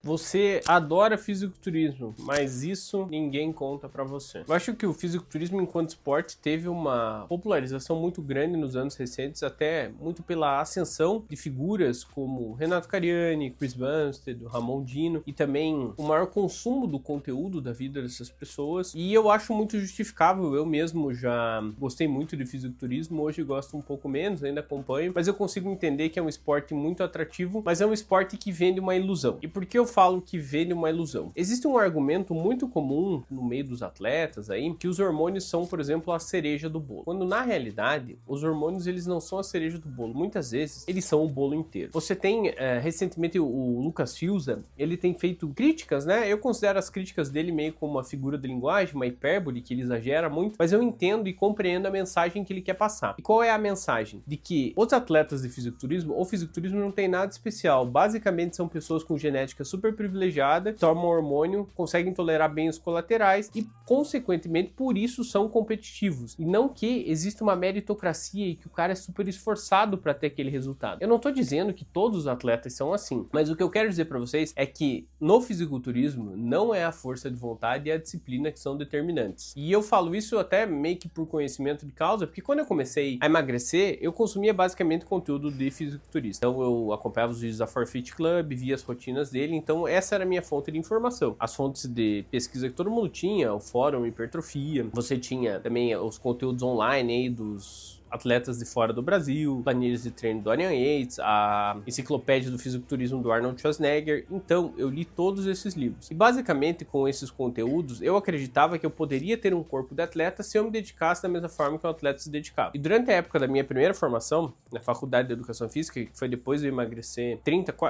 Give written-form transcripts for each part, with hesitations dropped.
Você adora fisiculturismo, mas isso ninguém conta pra você. Eu acho que o fisiculturismo enquanto esporte teve uma popularização muito grande nos anos recentes, até muito pela ascensão de figuras como Renato Cariani, Chris Bumstead, Ramon Dino, e também o maior consumo do conteúdo da vida dessas pessoas. E eu acho muito justificável, eu mesmo já gostei muito de fisiculturismo, hoje gosto um pouco menos, ainda acompanho, mas eu consigo entender que é um esporte muito atrativo, mas é um esporte que vende uma ilusão. E por que eu falo que vende uma ilusão? Existe um argumento muito comum no meio dos atletas aí, que os hormônios são, por exemplo, a cereja do bolo. Quando na realidade, os hormônios eles não são a cereja do bolo. Muitas vezes, eles são o bolo inteiro. Você tem, recentemente, o Lucas Fiuza, ele tem feito críticas, né? Eu considero as críticas dele meio como uma figura de linguagem, uma hipérbole, que ele exagera muito, mas eu entendo e compreendo a mensagem que ele quer passar. E qual é a mensagem? De que os atletas de fisiculturismo, ou fisiculturismo não tem nada especial. Basicamente, são pessoas com genética super privilegiada, tomam hormônio, conseguem tolerar bem os colaterais e, consequentemente, por isso são competitivos. E não que exista uma meritocracia e que o cara é super esforçado para ter aquele resultado. Eu não tô dizendo que todos os atletas são assim, mas o que eu quero dizer para vocês é que no fisiculturismo não é a força de vontade e a disciplina que são determinantes. E eu falo isso até meio que por conhecimento de causa, porque quando eu comecei a emagrecer, eu consumia basicamente conteúdo de fisiculturista. Então eu acompanhava os vídeos da Forfeit Club, via as rotinas dele, então essa era a minha fonte de informação. As fontes de pesquisa que todo mundo tinha, o fórum Hipertrofia, você tinha também os conteúdos online aí dos atletas de fora do Brasil, planilhas de treino do Dorian Yates, a enciclopédia do fisiculturismo do Arnold Schwarzenegger. Então eu li todos esses livros e basicamente com esses conteúdos eu acreditava que eu poderia ter um corpo de atleta se eu me dedicasse da mesma forma que um atleta se dedicava. E durante a época da minha primeira formação na faculdade de educação física, que foi depois de eu emagrecer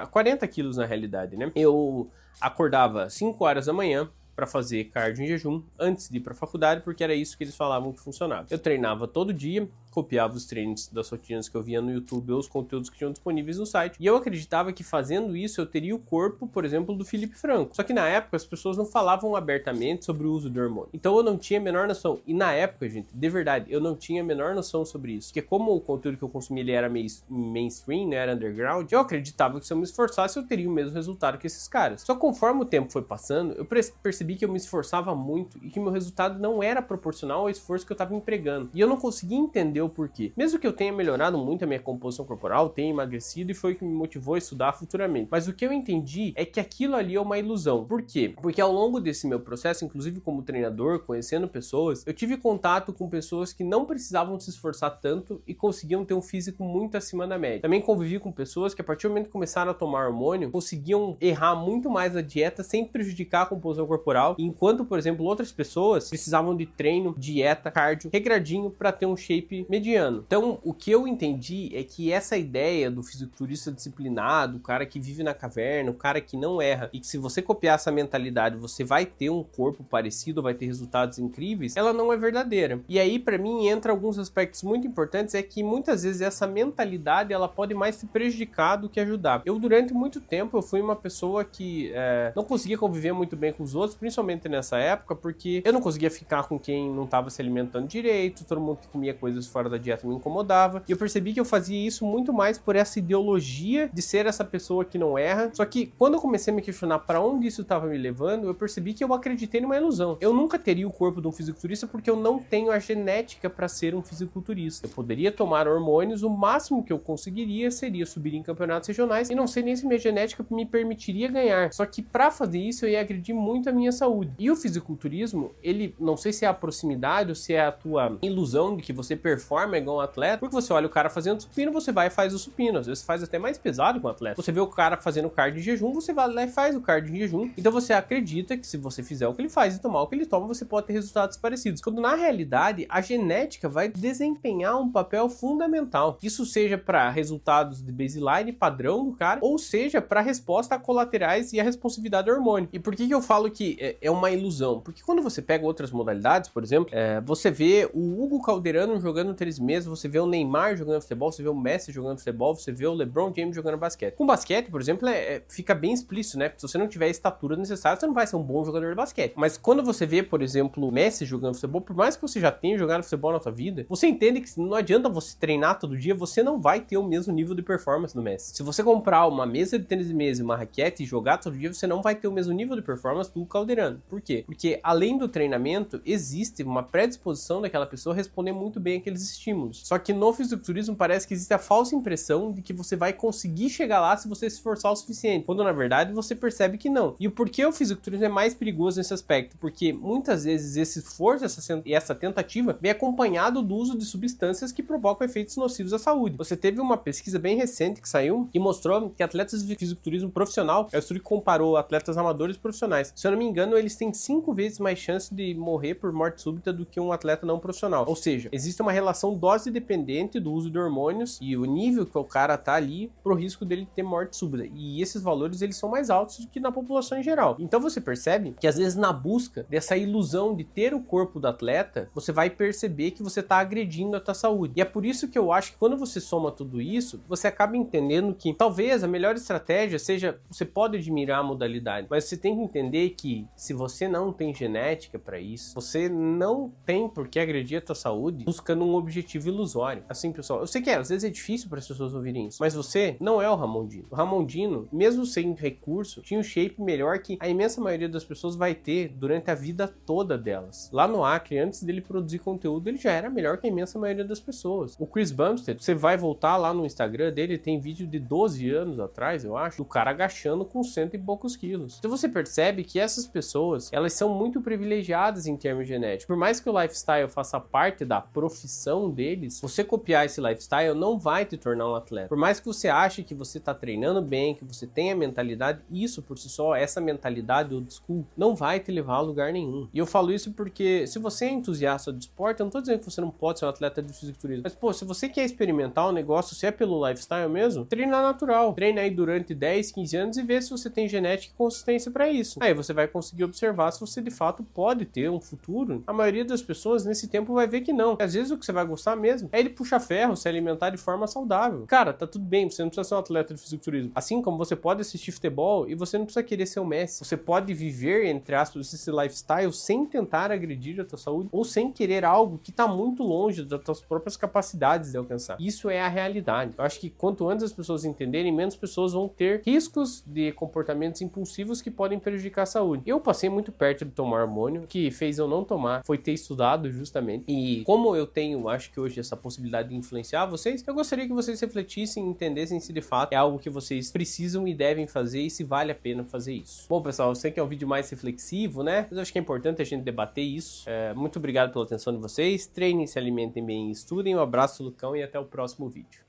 40 quilos na realidade, né? Eu acordava 5 horas da manhã para fazer cardio em jejum antes de ir para a faculdade, porque era isso que eles falavam que funcionava. Eu treinava todo dia, copiava os treinos das rotinas que eu via no YouTube ou os conteúdos que tinham disponíveis no site, e eu acreditava que fazendo isso eu teria o corpo, por exemplo, do Felipe Franco. Só que na época as pessoas não falavam abertamente sobre o uso do hormônio. Então eu não tinha a menor noção. E na época, gente, de verdade, eu não tinha a menor noção sobre isso. Porque como o conteúdo que eu consumia ele era mainstream, né, era underground, eu acreditava que se eu me esforçasse eu teria o mesmo resultado que esses caras. Só conforme o tempo foi passando, eu percebi que eu me esforçava muito e que meu resultado não era proporcional ao esforço que eu estava empregando. E eu não conseguia entender o porquê. Mesmo que eu tenha melhorado muito a minha composição corporal, tenha emagrecido e foi o que me motivou a estudar futuramente. Mas o que eu entendi é que aquilo ali é uma ilusão. Por quê? Porque ao longo desse meu processo, inclusive como treinador, conhecendo pessoas, eu tive contato com pessoas que não precisavam se esforçar tanto e conseguiam ter um físico muito acima da média. Também convivi com pessoas que a partir do momento que começaram a tomar hormônio, conseguiam errar muito mais na dieta sem prejudicar a composição corporal, enquanto, por exemplo, outras pessoas precisavam de treino, dieta, cardio, regradinho para ter um shape mediano. Então, o que eu entendi é que essa ideia do fisiculturista disciplinado, o cara que vive na caverna, o cara que não erra, e que se você copiar essa mentalidade, você vai ter um corpo parecido, vai ter resultados incríveis, ela não é verdadeira. E aí, para mim, entra alguns aspectos muito importantes, é que muitas vezes essa mentalidade, ela pode mais te prejudicar do que ajudar. Eu, durante muito tempo, eu fui uma pessoa que não conseguia conviver muito bem com os outros, principalmente nessa época, porque eu não conseguia ficar com quem não estava se alimentando direito, todo mundo que comia coisas fora da dieta me incomodava, e eu percebi que eu fazia isso muito mais por essa ideologia de ser essa pessoa que não erra. Só que quando eu comecei a me questionar para onde isso estava me levando, eu percebi que eu acreditei numa ilusão. Eu nunca teria o corpo de um fisiculturista porque eu não tenho a genética para ser um fisiculturista. Eu poderia tomar hormônios, o máximo que eu conseguiria seria subir em campeonatos regionais, e não sei nem se minha genética me permitiria ganhar. Só que para fazer isso eu ia agredir muito a minha saúde. E o fisiculturismo, ele, não sei se é a proximidade ou se é a tua ilusão de que você performa igual um atleta, porque você olha o cara fazendo supino, você vai e faz o supino, às vezes faz até mais pesado que um atleta. Você vê o cara fazendo cardio em jejum, você vai lá e faz o cardio em jejum, então você acredita que se você fizer o que ele faz e tomar o que ele toma, você pode ter resultados parecidos, quando na realidade a genética vai desempenhar um papel fundamental, isso seja para resultados de baseline padrão do cara, ou seja para resposta a colaterais e a responsividade ao hormônio. E por que eu falo que é uma ilusão? Porque quando você pega outras modalidades, por exemplo, você vê o Hugo Calderano jogando tênis de mesa, você vê o Neymar jogando futebol, você vê o Messi jogando futebol, você vê o LeBron James jogando basquete. Com basquete, por exemplo, fica bem explícito, né? Se você não tiver a estatura necessária, você não vai ser um bom jogador de basquete. Mas quando você vê, por exemplo, o Messi jogando futebol, por mais que você já tenha jogado futebol na sua vida, você entende que não adianta você treinar todo dia, você não vai ter o mesmo nível de performance do Messi. Se você comprar uma mesa de tênis de mesa e uma raquete e jogar todo dia, você não vai ter o mesmo nível de performance do Calderano. Por quê? Porque além do treinamento, existe uma predisposição daquela pessoa a responder muito bem aqueles estímulos. Só que no fisiculturismo parece que existe a falsa impressão de que você vai conseguir chegar lá se você se esforçar o suficiente, quando na verdade você percebe que não. E o porquê o fisiculturismo é mais perigoso nesse aspecto? Porque muitas vezes esse esforço e essa tentativa vem acompanhado do uso de substâncias que provocam efeitos nocivos à saúde. Você teve uma pesquisa bem recente que saiu e mostrou que atletas de fisiculturismo profissional, é o estudo que comparou atletas amadores e profissionais. Se eu não me engano, eles têm 5 vezes mais chance de morrer por morte súbita do que um atleta não profissional. Ou seja, existe uma relação dose dependente do uso de hormônios e o nível que o cara tá ali pro risco dele ter morte súbita. E esses valores, eles são mais altos do que na população em geral. Então você percebe que às vezes na busca dessa ilusão de ter o corpo do atleta, você vai perceber que você tá agredindo a tua saúde. E é por isso que eu acho que quando você soma tudo isso, você acaba entendendo que talvez a melhor estratégia seja, você pode admirar a modalidade, mas você tem que entender que se você não tem genética para isso, você não tem por que agredir a tua saúde buscando um objetivo ilusório. Assim, pessoal, eu sei que às vezes é difícil para as pessoas ouvirem isso, mas você não é o Ramondino. O Ramondino, mesmo sem recurso, tinha um shape melhor que a imensa maioria das pessoas vai ter durante a vida toda delas. Lá no Acre, antes dele produzir conteúdo, ele já era melhor que a imensa maioria das pessoas. O Chris Bumstead, você vai voltar lá no Instagram dele, tem vídeo de 12 anos atrás, eu acho, do cara agachando com 100 e poucos quilos. Então você percebe que essas pessoas, elas são muito privilegiadas em termos genéticos. Por mais que o lifestyle faça parte da profissão deles, você copiar esse lifestyle não vai te tornar um atleta. Por mais que você ache que você tá treinando bem, que você tenha mentalidade, isso por si só, essa mentalidade old school, não vai te levar a lugar nenhum. E eu falo isso porque se você é entusiasta do esporte, eu não tô dizendo que você não pode ser um atleta de fisiculturismo, mas pô, se você quer experimentar um negócio, se é pelo lifestyle mesmo, treina natural. Treina aí durante 10, 15 anos e vê se você tem genética e consistência para isso. Aí você vai conseguir observar se você de fato pode ter um futuro. A maioria das pessoas nesse tempo vai ver que não. Às vezes o que você vai gostar mesmo é ele puxar ferro, se alimentar de forma saudável. Cara, tá tudo bem, você não precisa ser um atleta de fisiculturismo. Assim como você pode assistir futebol e você não precisa querer ser o Messi. Você pode viver, entre aspas, esse lifestyle sem tentar agredir a tua saúde ou sem querer algo que tá muito longe das tuas próprias capacidades de alcançar. Isso é a realidade. Eu acho que quanto antes as pessoas entenderem, menos pessoas vão ter riscos de comportamentos impulsivos que podem prejudicar a saúde. Eu passei muito perto de tomar hormônio, o que fez eu não tomar foi ter estudado justamente. E como eu tenho, acho que hoje, essa possibilidade de influenciar vocês, eu gostaria que vocês refletissem e entendessem se de fato é algo que vocês precisam e devem fazer e se vale a pena fazer isso. Bom, pessoal, eu sei que é um vídeo mais reflexivo, né? Mas eu acho que é importante a gente debater isso. Muito obrigado pela atenção de vocês. Treinem, se alimentem bem e estudem. Um abraço, Lucão, e até o próximo vídeo.